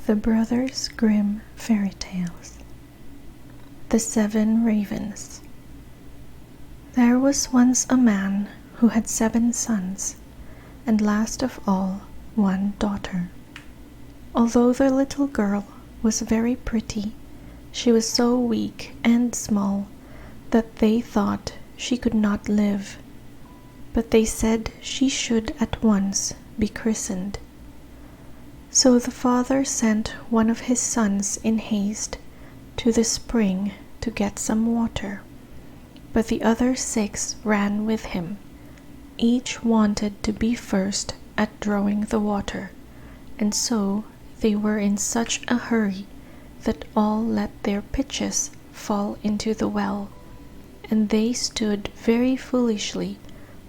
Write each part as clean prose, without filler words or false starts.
The Brothers Grimm Fairy Tales. The 7 Ravens. There was once a man who had 7 sons, and last of all 1 daughter. Although the little girl was very pretty, she was so weak and small that they thought she could not live, but they said she should at once be christened. So the father sent one of his sons in haste to the spring to get some water, but the other 6 ran with him. Each wanted to be first at drawing the water, and so they were in such a hurry that all let their pitches fall into the well, and they stood very foolishly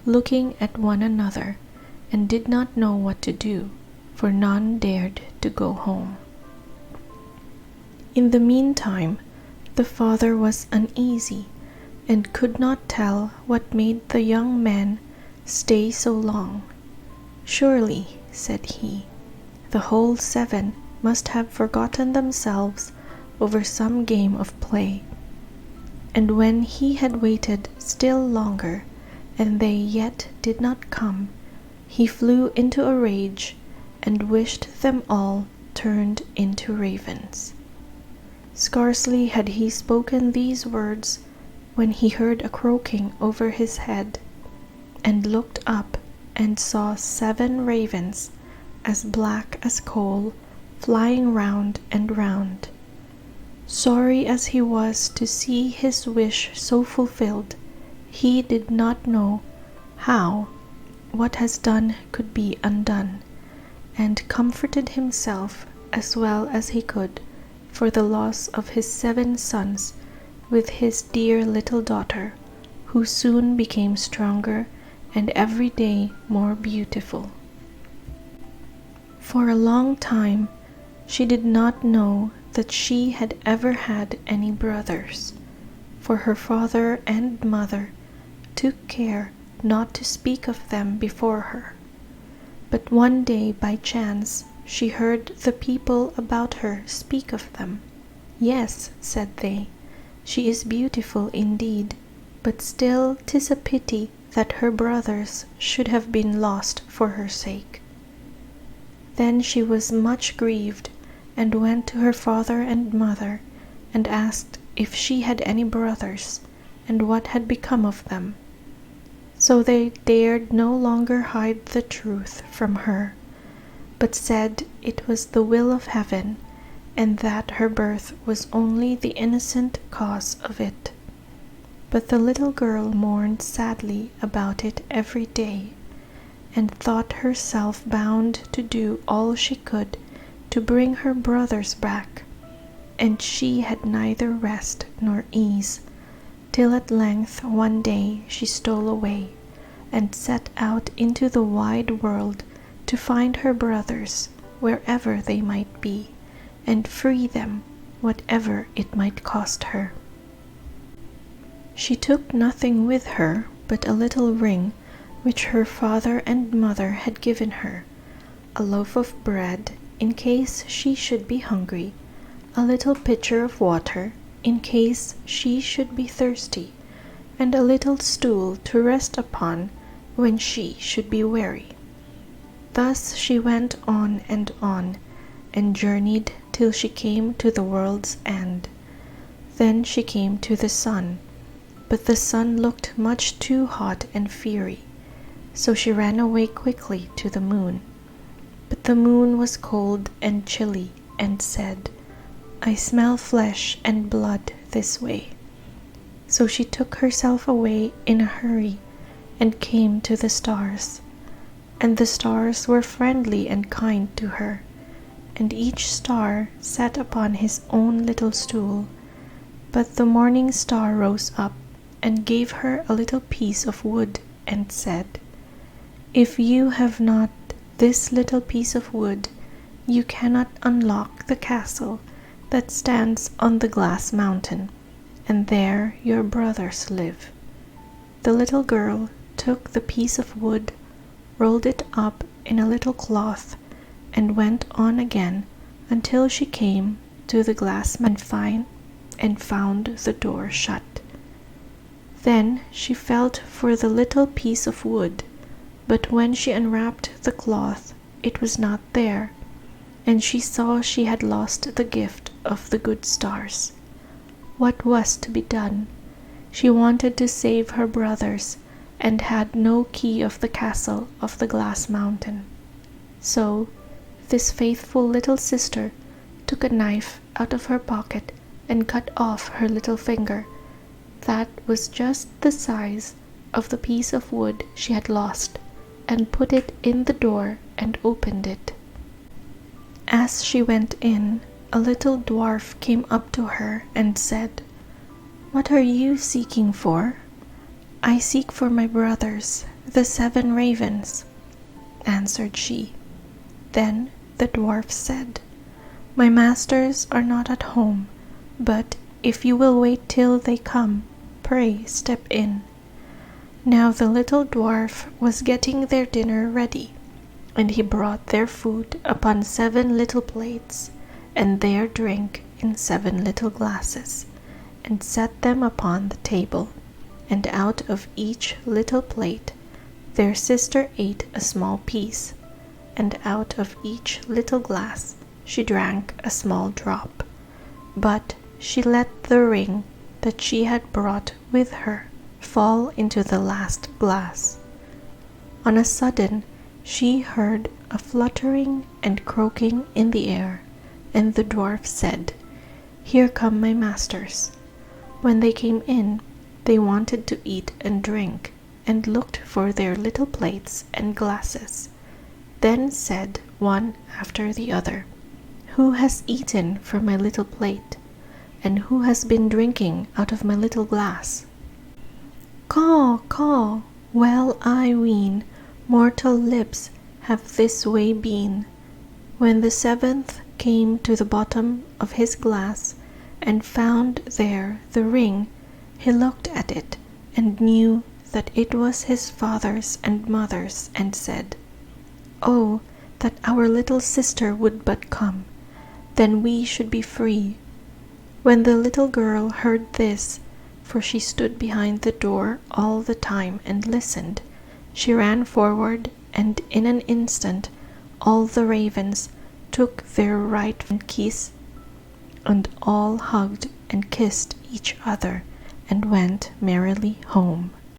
looking at one another and did not know what to do, for none dared to go home. In the meantime, the father was uneasy and could not tell what made the young men stay so long. "Surely," said he, "the whole 7 must have forgotten themselves over some game of play." And when he had waited still longer, and they yet did not come, he flew into a rage and wished them all turned into ravens. Scarcely had he spoken these words when he heard a croaking over his head, and looked up and saw 7 ravens, as black as coal, flying round and round. Sorry as he was to see his wish so fulfilled, he did not know how what has done could be undone, and comforted himself as well as he could for the loss of his 7 sons with his dear little daughter, who soon became stronger and every day more beautiful. For a long time she did not know that she had ever had any brothers, for her father and mother took care not to speak of them before her. But one day by chance she heard the people about her speak of them. "Yes," said they, "she is beautiful indeed, but still 'tis a pity that her brothers should have been lost for her sake." Then she was much grieved, and went to her father and mother, and asked if she had any brothers, and what had become of them. So they dared no longer hide the truth from her, but said it was the will of heaven, and that her birth was only the innocent cause of it. But the little girl mourned sadly about it every day, and thought herself bound to do all she could to bring her brothers back, and she had neither rest nor ease, till at length one day she stole away, and set out into the wide world to find her brothers wherever they might be, and free them, whatever it might cost her. She took nothing with her but a little ring which her father and mother had given her, a loaf of bread in case she should be hungry, a little pitcher of water in case she should be thirsty, and a little stool to rest upon when she should be weary. Thus she went on, and journeyed till she came to the world's end. Then she came to the sun, but the sun looked much too hot and fiery, so she ran away quickly to the moon. But the moon was cold and chilly, and said, "I smell flesh and blood this way." So she took herself away in a hurry, and came to the stars. And the stars were friendly and kind to her, and each star sat upon his own little stool. But the morning star rose up and gave her a little piece of wood, and said, "If you have not this little piece of wood, you cannot unlock the castle that stands on the glass mountain, and there your brothers live." The little girl took the piece of wood, rolled it up in a little cloth, and went on again until she came to the glass and found the door shut. Then she felt for the little piece of wood, but when she unwrapped the cloth it was not there, and she saw she had lost the gift of the good stars. What was to be done? She wanted to save her brothers, and had no key of the castle of the glass mountain. So this faithful little sister took a knife out of her pocket and cut off her little finger. That was just the size of the piece of wood she had lost, and put it in the door and opened it. As she went in, a little dwarf came up to her and said, "What are you seeking for?" "I seek for my brothers, the 7 ravens," answered she. Then the dwarf said, "My masters are not at home, but if you will wait till they come, pray step in." Now the little dwarf was getting their dinner ready, and he brought their food upon 7 little plates, and their drink in 7 little glasses, and set them upon the table, and out of each little plate their sister ate a small piece, and out of each little glass she drank a small drop, but she let the ring that she had brought with her fall into the last glass. On a sudden she heard a fluttering and croaking in the air, and the dwarf said, "Here come my masters." When they came in, they wanted to eat and drink, and looked for their little plates and glasses. Then said one after the other, "Who has eaten from my little plate? And who has been drinking out of my little glass?" "Caw, caw, well I ween, mortal lips have this way been." When the 7th came to the bottom of his glass, and found there the ring, he looked at it, and knew that it was his father's and mother's, and said, "Oh, that our little sister would but come, then we should be free." When the little girl heard this, for she stood behind the door all the time and listened, she ran forward, and in an instant all the ravens took their right kiss, and all hugged and kissed each other, and went merrily home.